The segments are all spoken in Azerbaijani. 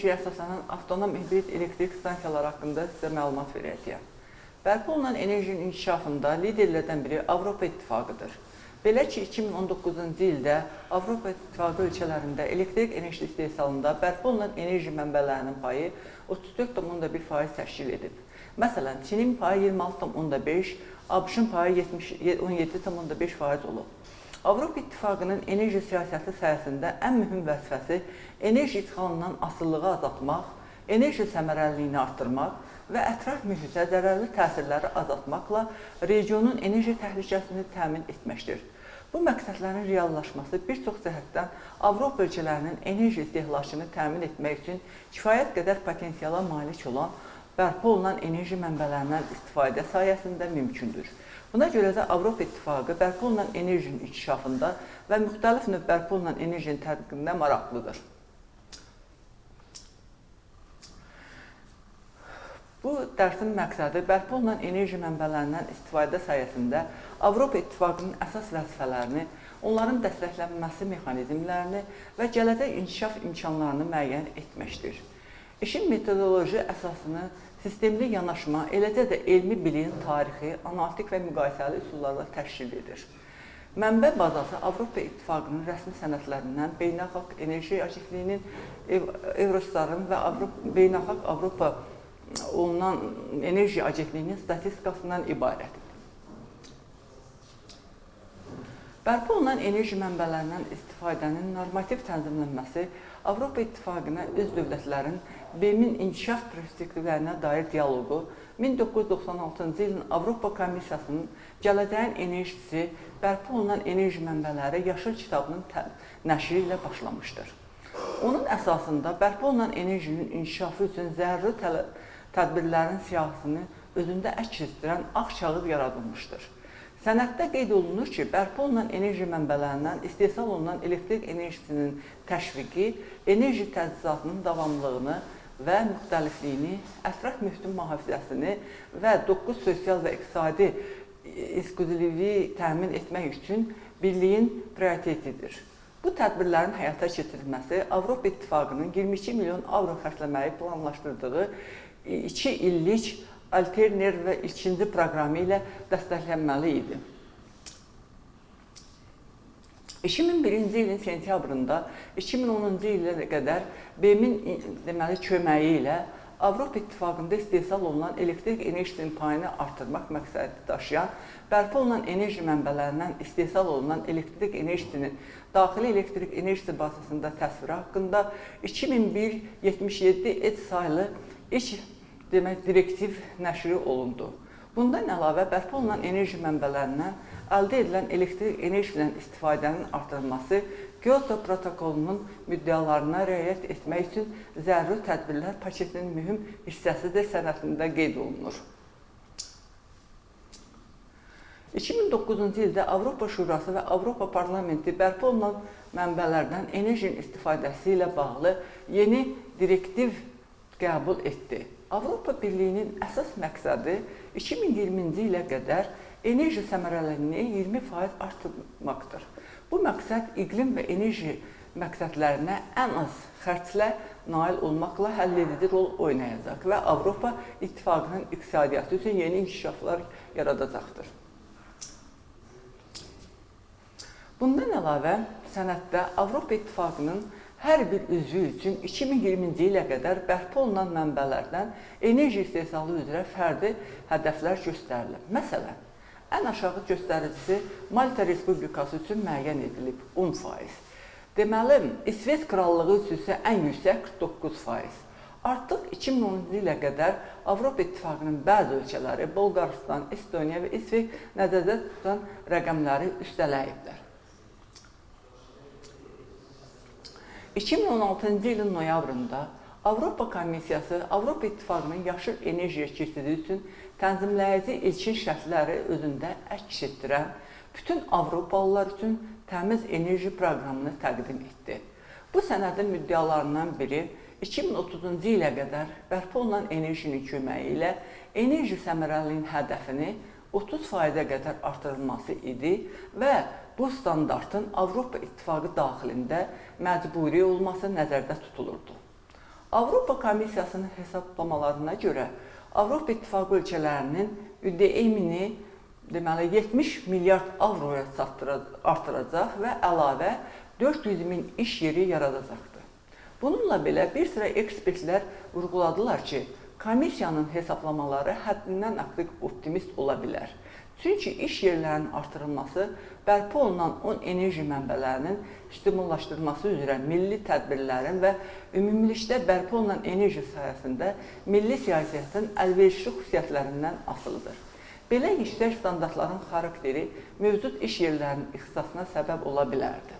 enerjiyə əsaslanan avtonom hibrid elektrik stansiyaları haqqında sizə məlumat verəcəyəm. Bərpa olunan enerjinin inkişafında liderlərdən biri Avropa İttifaqıdır. Belə ki, 2019-cu ildə Avropa İttifaqı ölkələrində elektrik enerji istehsalında bərpa olunan enerji mənbələrinin payı 34,1% təşkil edib. Məsələn, Çinin payı 26,5%, ABŞ-ın payı 17,5% olub. Avropa İttifaqının enerji siyasəti sayəsində ən mühüm vəzifəsi enerji idxalından asılılığı azaltmaq, enerji səmərəliliyini artırmaq və ətraf mühitə zərərli təsirləri azaltmaqla regionun enerji təhlükəsini təmin etməkdir. Bu məqsədlərin reallaşması bir çox cəhətdən Avropa ölkələrinin enerji istehlakını təmin etmək üçün kifayət qədər potensiala malik olan bərpa olunan enerji mənbələrindən istifadə sayəsində mümkündür. Buna görə də Avropa İttifaqı bərpa olunan enerjinin inkişafında və müxtəlif növ bərpa olunan enerjinin tətbiqində maraqlıdır. Bu dərsin məqsədi bərpa olunan enerji mənbələrindən istifadə sayəsində Avropa İttifaqının əsas vəzifələrini, onların dəstəklənməsi mexanizmlərini və gələcək inkişaf imkanlarını müəyyən etməkdir. İşin metodoloji əsasını sistemli yanaşma, eləcə də elmi biliyin tarixi, analitik və müqayisəli üsullarla təşkil edir. Mənbə bazası Avropa İttifaqının rəsmi sənədlərindən Beynəlxalq Enerji Agentliyinin, Eurostarın və Beynəlxalq Avropa olunan Enerji Agentliyinin statistikasından ibarətdir. Bərpa olunan enerji mənbələrindən istifadənin normativ tənzimlənməsi Avropa İttifaqına öz dövlətlərin BM-in inkişaf perspektivlərinə dair dialoqu 1996-cı ilin Avropa Komissiyasının Gələcəyin Enerjisi, Bərpa olunan enerji mənbələri Yaşıl kitabının nəşri ilə başlamışdır. Onun əsasında bərpa olunan enerjinin inkişafı üçün zəruri tədbirlərin siyahısını özündə əks etdirən ağ kağız yaradılmışdır. Sənəddə qeyd olunur ki, bərpa olunan enerji mənbələrindən istehsal olunan elektrik enerjisinin təşviqi, enerji təchizatının davamlılığını və müxtəlifliyini, ətraf mühitin mühafizəsini və 9 sosial və iqtisadi eksklüziviyi təmin etmək üçün birliyin prioritetidir. Bu tədbirlərin həyata keçirilməsi Avropa İttifaqının 22 milyon avro xərcləməyi planlaşdırdığı 2 illik Alterner və ikinci proqramı ilə dəstəklənməli idi. 2001-ci ilin sentyabrında 2010-cu ilə qədər BM-in köməyi ilə Avropa İttifaqında istehsal olunan elektrik enerjisinin payını artırmaq məqsədi daşıyan, bərpa olunan enerji mənbələrindən istehsal olunan elektrik enerjisinin daxili elektrik enerjisi bazasında təsviri haqqında 2001-77 EC sayılı ilk direktiv nəşri olundu. Bundan əlavə, bərpa olunan enerji mənbələrindən əldə edilən elektrik enerjisindən istifadənin artırılması Kyoto protokolunun müddəalarına riayət etmək üçün zəruri tədbirlər paketinin mühüm hissəsidir sənədində qeyd olunur. 2009-cu ildə Avropa Şurası və Avropa Parlamenti bərpa olunan mənbələrdən enerjinin istifadəsi ilə bağlı yeni direktiv qəbul etdi. Avropa Birliyinin əsas məqsədi 2020-ci ilə qədər enerji səmərəliliyini 20% artırmaqdır. Bu məqsəd iqlim və enerji məqsədlərinə ən az xərclə nail olmaqla həlledici rol oynayacaq və Avropa İttifaqının iqtisadiyyatı üçün yeni inkişaflar yaradacaqdır. Bundan əlavə, sənəddə Avropa İttifaqının hər bir üzvü üçün 2020-ci ilə qədər bərpa olunan mənbələrdən enerji istehsalı üzrə fərdi hədəflər göstərilib. Məsələn, ən aşağı göstəricisi Malta Respublikası üçün müəyyən edilib 10%. Deməli, İsveç Krallığı üçün isə ən yüksək 49%. Artıq 2010-cu ilə qədər Avropa İttifaqının bəzi ölkələri, Bolqarıstan, Estoniya və İsveç nəzərdə tutan rəqəmləri üstələyiblər. 2016-cı ilin noyabrında Avropa Komissiyası Avropa İttifaqının yaşıl enerjiyə keçidi üçün tənzimləyici ilkin şərtləri özündə əks etdirən bütün Avropalılar üçün təmiz enerji proqramını təqdim etdi. Bu sənədin müddəalarından biri 2030-cu ilə qədər bərpa olunan enerjinin köməyi ilə enerji səmərəliliyinin hədəfini 30%-ə qədər artırılması idi və bu standartın Avropa İttifaqı daxilində məcburi olması nəzərdə tutulurdu. Avropa Komissiyasının hesablamalarına görə Avropa İttifaqı ölkələrinin ÜDM-ni deməli 70 milyard avroya artıracaq və əlavə 400 min iş yeri yaradacaqdır. Bununla belə bir sıra ekspertlər vurğuladılar ki, komissiyanın hesablamaları həddindən artıq optimist ola bilər. Çünki iş yerlərinin artırılması, bərpa olunan 10 enerji mənbələrinin stimullaşdırılması üzrə milli tədbirlərin və ümumilikdə bərpa olunan enerji sayəsində milli siyasətin əlverişli xüsusiyyətlərindən asılıdır. Belə yüksək standartların xarakteri mövcud iş yerlərinin ixtisasına səbəb ola bilərdi.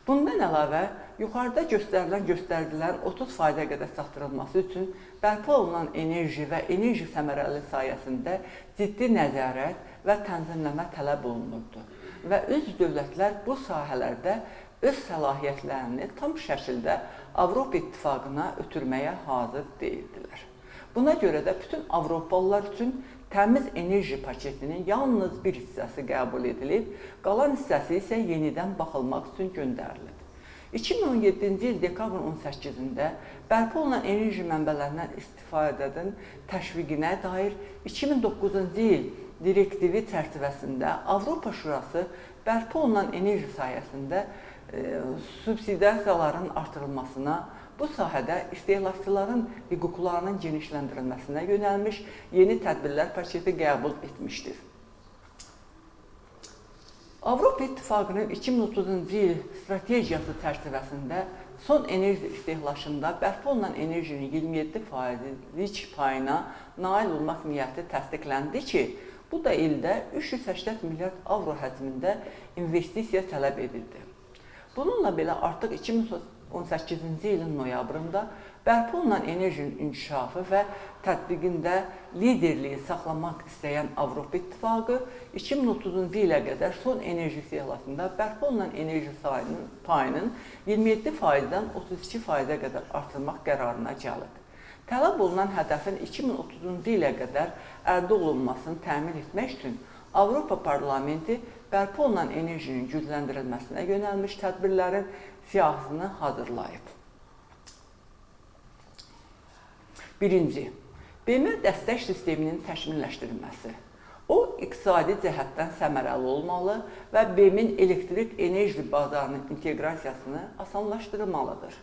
Bundan əlavə, yuxarıda göstərilərin 30% qədər çatdırılması üçün bərpa olunan enerji və enerji səmərəli sayəsində ciddi nəzarət və tənzimləmə tələb olunurdu və üzv dövlətlər bu sahələrdə öz səlahiyyətlərini tam şəkildə Avropa İttifaqına ötürməyə hazır deyildilər. Buna görə də bütün Avropalılar üçün təmiz enerji paketinin yalnız bir hissəsi qəbul edilib, qalan hissəsi isə yenidən baxılmaq üçün göndərilib. 2017-ci il dekabrın 18-də bərpa olunan enerji mənbələrindən istifadənin təşviqinə dair 2009-cu il direktivi çərçivəsində Avropa Şurası bərpa olunan enerji sayəsində subsidiyaların artırılmasına, bu sahədə istehlakçıların hüquqlarının genişləndirilməsinə yönəlmiş yeni tədbirlər paketi qəbul etmişdir. Avropa İttifaqının 2030-cu il strategiyası çərçivəsində son enerji istehlakında bərpa olunan enerjinin 27%lik payına nail olmaq niyyəti təsdiqləndi ki, bu da ildə 380 milyard avro həcmində investisiya tələb edildi. Bununla belə artıq 2018-ci ilin noyabrında bərpa olunan enerjinin inkişafı və tətbiqində liderliyi saxlamaq istəyən Avropa İttifaqı 2030-cu ilə qədər son enerji istehlakında bərpa olunan enerji payının 27%-dən 32%-ə qədər artırmaq qərarına gəlib. Tələb olunan hədəfin 2030-cu ilə qədər əldə olunmasını təmin etmək üçün Avropa Parlamenti bərpa olunan enerjinin gücləndirilməsinə yönəlmiş tədbirlərin siyahısını hazırlayıb. Birinci, BM dəstək sisteminin təkmilləşdirilməsi. O, iqtisadi cəhətdən səmərəli olmalı və BM-in elektrik enerji bazarının inteqrasiyasını asanlaşdırmalıdır.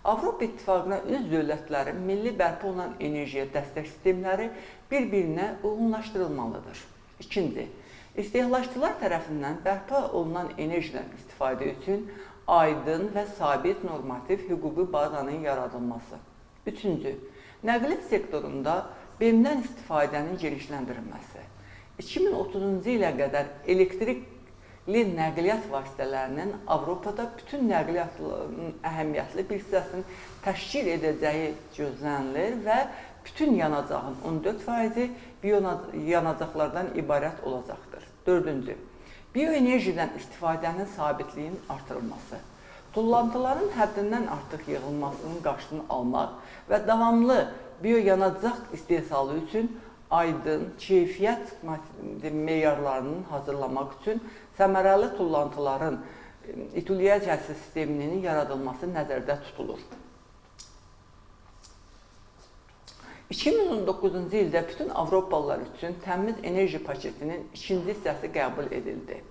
Avropa İttifaqına üzv dövlətlərin milli bərpa olunan enerjiyə dəstək sistemləri bir-birinə uyğunlaşdırılmalıdır. İkinci, istehlakçılar tərəfindən bərpa olunan enerjidən istifadə üçün aydın və sabit normativ hüquqi bazanın yaradılması. Üçüncü, nəqliyyat sektorunda BM-dən istifadənin genişləndirilməsi. 2030-cu ilə qədər elektrikli nəqliyyat vasitələrinin Avropada bütün nəqliyyatın əhəmiyyətli bir hissəsini təşkil edəcəyi gözlənilir və bütün yanacağın 14%-i bioyanacaqlardan ibarət olacaqdır. Dördüncü, bioenerjidən istifadənin sabitliyinin artırılması. Tullantıların həddindən artıq yığılmasının qarşısını almaq və davamlı bioyanacaq istehsalı üçün aydın, keyfiyyət meyarlarının hazırlamaq üçün səmərəli tullantıların utilizasiya sisteminin yaradılması nəzərdə tutulur. 2019-cu ildə bütün Avropalılar üçün təmiz enerji paketinin ikinci hissəsi qəbul edildi.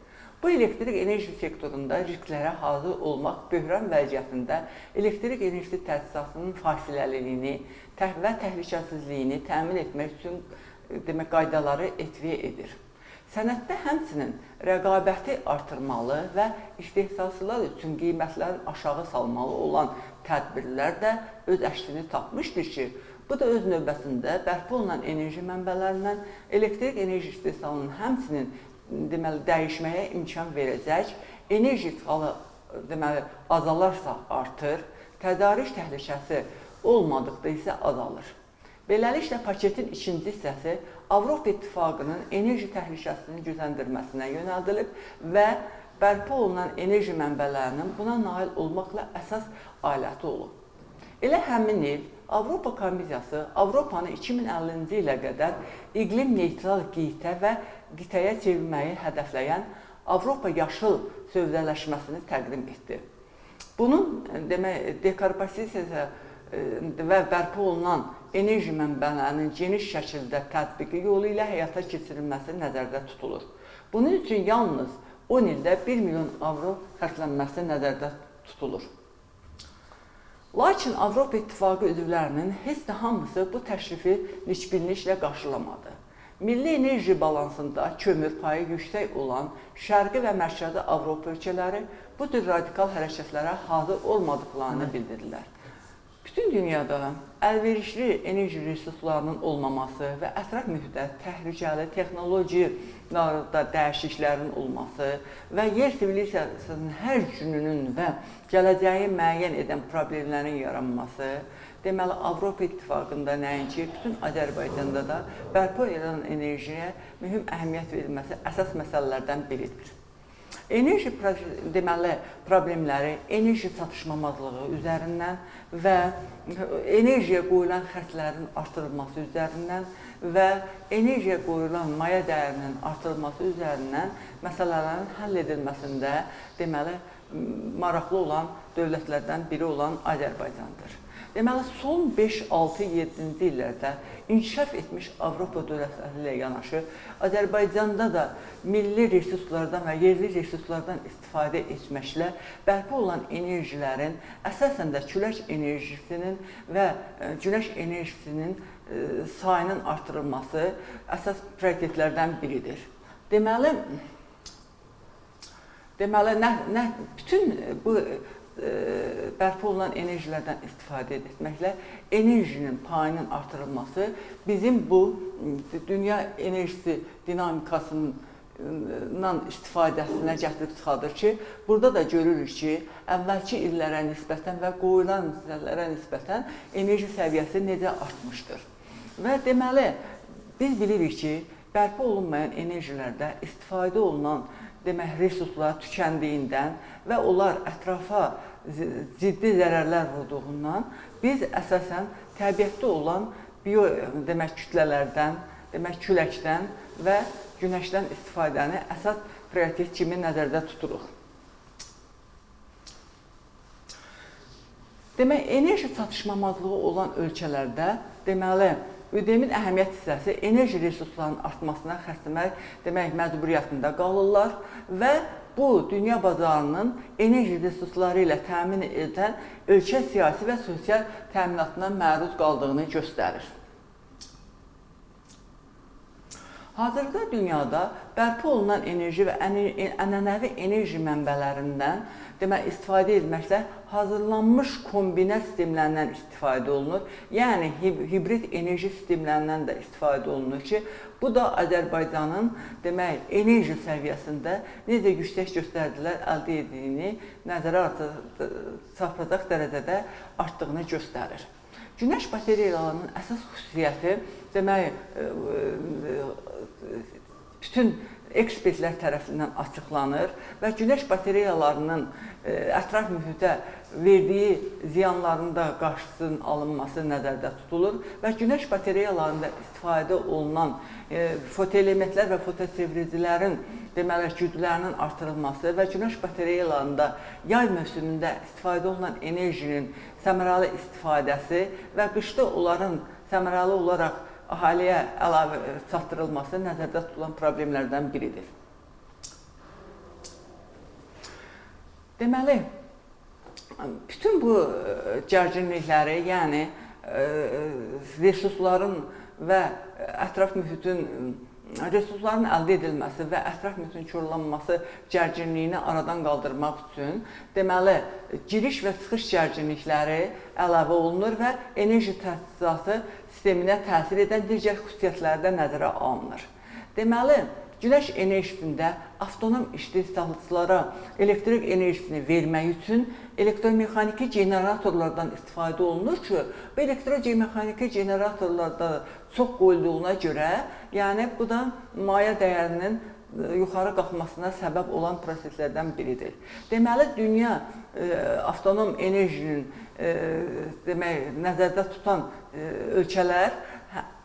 Bu, elektrik enerji sektorunda risklərə hazır olmaq böhran vəziyyətində elektrik enerjisi təsisatının fasiləliliyini və təhlükəsizliyini təmin etmək üçün qaydaları ətviyə edir. Sənəddə həmçinin rəqabəti artırmalı və istehsalçılar üçün qiymətlərin aşağı salmalı olan tədbirlər də öz əksini tapmışdır ki, bu da öz növbəsində bərpa olunan enerji mənbələrindən elektrik enerji istehsalının həmçinin dəyişməyə imkan verəcək, enerji ixalı azalarsa artır, tədarük təhlükəsi olmadıqda isə azalır. Beləliklə, paketin ikinci hissəsi Avropa İttifaqının enerji təhlükəsinin gücləndirməsinə yönəldilib və bərpa olunan enerji mənbələrinin buna nail olmaqla əsas aləti olub. Elə həmin il Avropa Komissiyası Avropanı 2050-ci ilə qədər iqlim neytral qitə və qitəyə çevirməyi hədəfləyən Avropa yaşıl sövdələşməsini təqdim etdi. Bunun demək dekarbonizasiya və bərpa olunan enerji mənbələrinin geniş şəkildə tətbiqi yolu ilə həyata keçirilməsi nəzərdə tutulur. Bunun üçün yalnız 10 ildə 1 milyon avro xərclənməsi nəzərdə tutulur. Lakin Avropa İttifaqı üzvlərinin heç də hamısı bu təklifi nikbinliklə qarşılamadı. Milli enerji balansında kömür payı yüksək olan Şərqi və Mərkəzi Avropa ölkələri bu tür radikal hərəkətlərə hazır olmadıqlarını bildirdilər. Bütün dünyada əlverişli enerji resurslarının olmaması və ətraf mühitdə təhlükəli texnologiyalarda dəyişikliklərin olması və yer sivilisiyasının hər gününün və gələcəyi müəyyən edən problemlərin yaranması, deməli, Avropa İttifaqında nəinki, bütün Azərbaycanda da bərpa edən enerjiyə mühüm əhəmiyyət verilməsi əsas məsələlərdən biridir. Enerji deməli, problemləri enerji çatışmamazlığı üzərindən və enerjiyə qoyulan xərclərin artırılması üzərindən və enerjiyə qoyulan maya dəyərinin artırılması üzərindən məsələlərin həll edilməsində deməli, maraqlı olan dövlətlərdən biri olan Azərbaycandır. Deməli, son 5, 6, 7-ci illərdə inkişaf etmiş Avropa dövlətləri ilə yanaşı, Azərbaycanda da milli resurslardan və yerli resurslardan istifadə etməklə bərpa olan enerjilərin əsasən də külək enerjisinin və günəş enerjisinin sayının artırılması əsas prioritetlərdən biridir. Deməli, bütün bu bərpa olunan enerjilərdən istifadə etməklə enerjinin payının artırılması bizim bu dünya enerjisi dinamikasından istifadəsinə gətirib çıxardır ki, burada da görürük ki, əvvəlki illərə nisbətən və qoyulan illərə nisbətən enerji səviyyəsi necə artmışdır. Və deməli, biz bilirik ki, bərpa olunmayan enerjilərdə istifadə olunan resurslar tükəndiyindən və onlar ətrafa ciddi zərərlər vurduğundan biz əsasən təbiətdə olan kütlələrdən, küləkdən və günəşdən istifadəni əsas prioritet kimi nəzərdə tuturuq. Enerji çatışmamazlığı olan ölkələrdə ÜDM-in əhəmiyyət hissəsi enerji resurslarının artmasına xərcləmək məcburiyyətində qalırlar və bu, dünya bazarının enerji resursları ilə təmin edilən ölkə siyasi və sosial təminatına məruz qaldığını göstərir. Hazırda dünyada bərpa olunan enerji və ənənəvi enerji mənbələrindən istifadə etməklə hazırlanmış kombinə sistemlərindən istifadə olunur. Yəni, hibrid enerji sistemlərindən də istifadə olunur ki, bu da Azərbaycanın enerji səviyyəsində necə yüksək göstəricilər əldə edildiyini nəzərə çarpacaq dərəcədə artdığını göstərir. Günəş bateriyalarının əsas xüsusiyyəti bütün ekspertlər tərəfindən açıqlanır və günəş batareyalarının ətraf mühitə verdiyi ziyanların da qarşısının alınması nəzərdə tutulur və günəş batareyalarında istifadə olunan fotoelementlər və fotoçevricilərin güclərinin artırılması və günəş batareyalarında yay mövsümündə istifadə olunan enerjinin səmərəli istifadəsi və qışda onların səmərəli olaraq əhaliyə əlavə çatdırılması nəzərdə tutulan problemlərdən biridir. Deməli, bütün bu gərginlikləri, yəni resursların və ətraf mühitin resursların əldə edilməsi və ətraf mühitin korlanması gərginliyini aradan qaldırmaq üçün giriş və çıxış gərginlikləri əlavə olunur və enerji təchizatı sisteminə təsir edən digər xüsusiyyətləri də nəzərə alınır. Deməli, günəş enerjisində avtonom istehsalçılara elektrik enerjisini vermək üçün elektromexaniki generatorlardan istifadə olunur ki, bu elektromexaniki generatorlarda çox qoyulduğuna görə, yəni bu da maya dəyərinin yuxarı qalxmasına səbəb olan proseslərdən biridir. Deməli, dünya avtonom enerjinin nəzərdə tutan ölkələr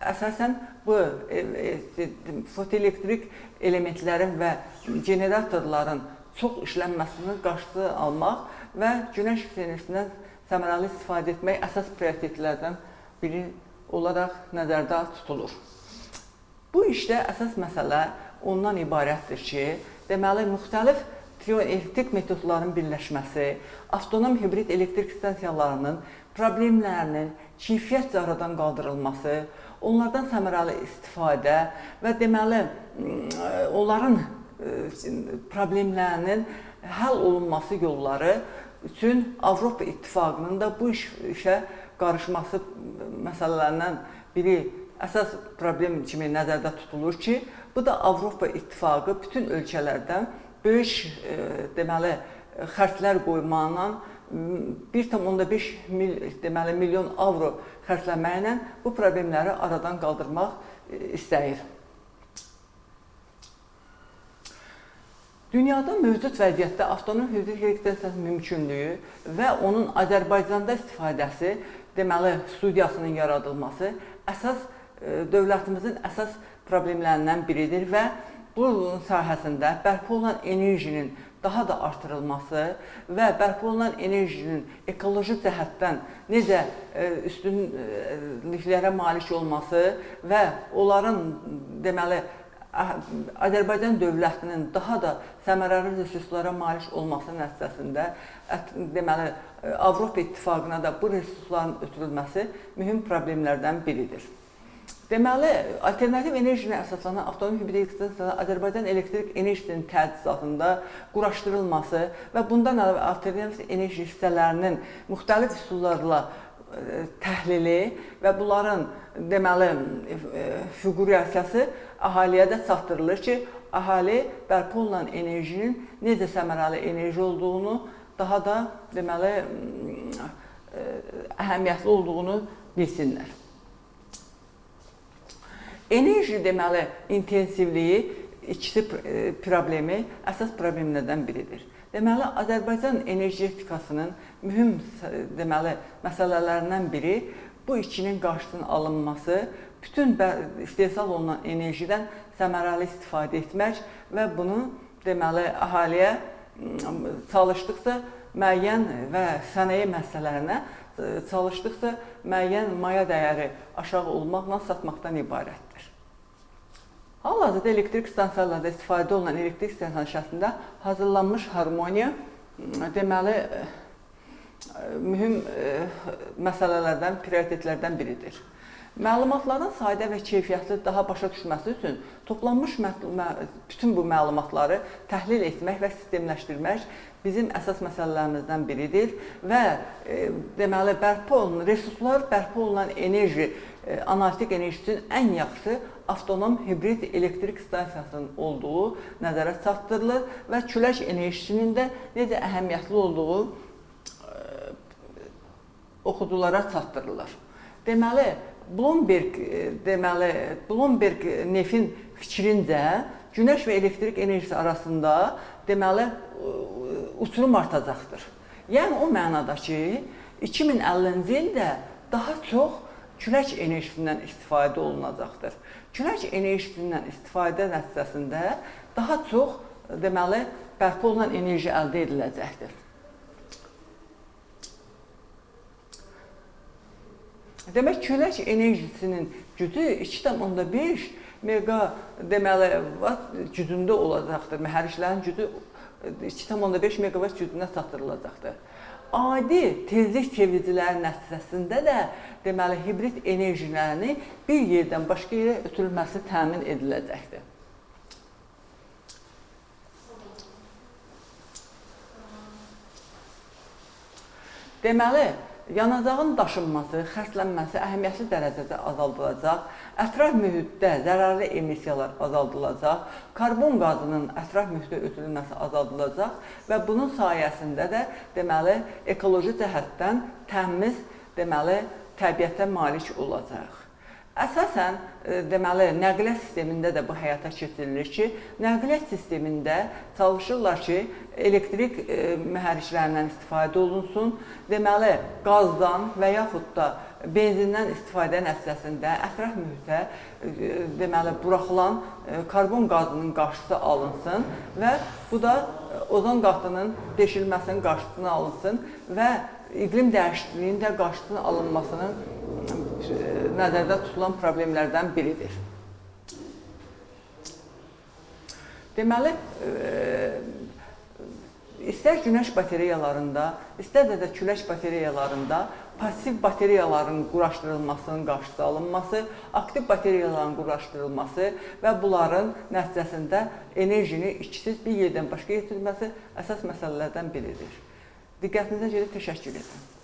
əsasən bu fotoelektrik elementlərin və generatorların çox işlənməsinin qarşısını almaq və günəş enerjisindən səmərəli istifadə etmək əsas prioritetlərdən biri olaraq nəzərdə tutulur. Bu işdə əsas məsələ ondan ibarətdir ki, deməli, müxtəlif elektrik metodların birləşməsi, avtonom hibrid elektrik stansiyalarının problemlərinin keyfiyyətcə aradan qaldırılması, onlardan səmərəli istifadə və deməli, onların problemlərinin həll olunması yolları üçün Avropa İttifaqının da bu işə qarışması məsələlərindən biri əsas problem kimi nəzərdə tutulur ki, bu da Avropa İttifaqı bütün ölkələrdən böyük deməli, xərclər qoymaqla 1,5 milyon avro xərcləməklə bu problemləri aradan qaldırmaq istəyir. Dünyada mövcud vəziyyətdə avtonom hibrid elektrik mümkünlüyü və onun Azərbaycanda istifadəsi, deməli, studiyasının yaradılması dövlətimizin əsas problemlərindən biridir və bunun sahəsində bərpa olunan enerjinin daha da artırılması və bərpa olunan enerjinin ekoloji cəhətdən necə üstünlüklərə malik olması və onların, deməli, Azərbaycan dövlətinin daha da səmərəli resurslara malik olması nəticəsində, deməli, Avropa İttifaqına da bu resursların ötürülməsi mühüm problemlərdən biridir. Deməli, alternativ enerjinə əsaslanan avtonom hibrid elektrik stansiyaları Azərbaycan elektrik enerjisinin tədrisatında quraşdırılması və bundan əlavə alternativ enerji hissələrinin müxtəlif üsullarla təhlili və bunların, deməli, fiqurasiyası əhaliyə də çatdırılır ki, əhali bərpa olunan enerjinin necə səmərəli enerji olduğunu, daha da, deməli, əhəmiyyətli olduğunu bilsinlər. Enerji, deməli, intensivliyi ikisi problemi əsas problemlərdən biridir. Deməli, Azərbaycan energetikasının mühüm, deməli, məsələlərindən biri bu ikinin qarşısının alınması, bütün istehsal olunan enerjidən səmərəli istifadə etmək və bunu, deməli, əhaliyə çalışdıqca müəyyən və sənaye məsələlərinə çalışdıqca müəyyən maya dəyəri aşağı olmaqla satmaqdan ibarətdir. Hal-hazırda elektrik stansiyalarında istifadə olunan elektrik stansiyaları şəklində hazırlanmış harmoniya, deməli, mühüm məsələlərdən, prioritetlərdən biridir. Məlumatların sadə və keyfiyyətli daha başa düşməsi üçün toplanmış bütün bu məlumatları təhlil etmək və sistemləşdirmək bizim əsas məsələlərimizdən biridir və deməli, resurslar bərpa olunan enerji, analitik enerji üçün ən yaxşı avtonom hibrid elektrik stansiyasının olduğu nəzərə çatdırılır və külək enerjisinin də necə əhəmiyyətli olduğu oxuculara çatdırılır. Deməli, Bloomberg Nefin fikrincə, günəş və elektrik enerjisi arasında, deməli, uçurum artacaqdır. Yəni, o mənada ki, 2050-ci ildə daha çox külək enerjisindən istifadə olunacaqdır. Külək enerjisindən istifadə nəticəsində daha çox, deməli, bərpa olunan enerji əldə ediləcəkdir. Demək, külək enerjisinin gücü 2,5 mega, deməli, gücündə olacaqdır. Mühərriklərin gücü 2,5 megawatt gücünə çatdırılacaqdır. Adi tezlik çeviricilərin nəticəsində də, deməli, hibrid enerjilərini bir yerdən başqa yerə ötürülməsi təmin ediləcəkdir. Deməli, yanacağın daşınması, xərclənməsi əhəmiyyətli dərəcədə azaldılacaq, ətraf mühitdə zərərli emissiyalar azaldılacaq, karbon qazının ətraf mühitə ötürülməsi azaldılacaq və bunun sayəsində də, deməli, ekoloji cəhətdən təmiz, deməli, təbiətə malik olacaq. Əsasən, deməli, nəqliyyat sistemində də bu həyata keçirilir ki, nəqliyyat sistemində çalışırlar ki, elektrik mühərriklərindən istifadə olunsun. Deməli, qazdan və yaxud da benzindən istifadə nəticəsində ətraf mühitə deməli, buraxılan karbon qazının qarşısı alınsın və bu da ozon qatının deşilməsinin qarşısına alınsın və iqlim dəyişikliyinin də qarşısının alınmasının nəzərdə tutulan problemlərdən biridir. Deməli, istər günəş batareyalarında, istər də külək batareyalarında pasiv batareyaların quraşdırılmasının qarşısı alınması, aktiv batareyaların quraşdırılması və bunların nəticəsində enerjini ikisiz bir yerdən başqa yetirməsi əsas məsələlərdən biridir. Diqqətinizə görə təşəkkür edirəm.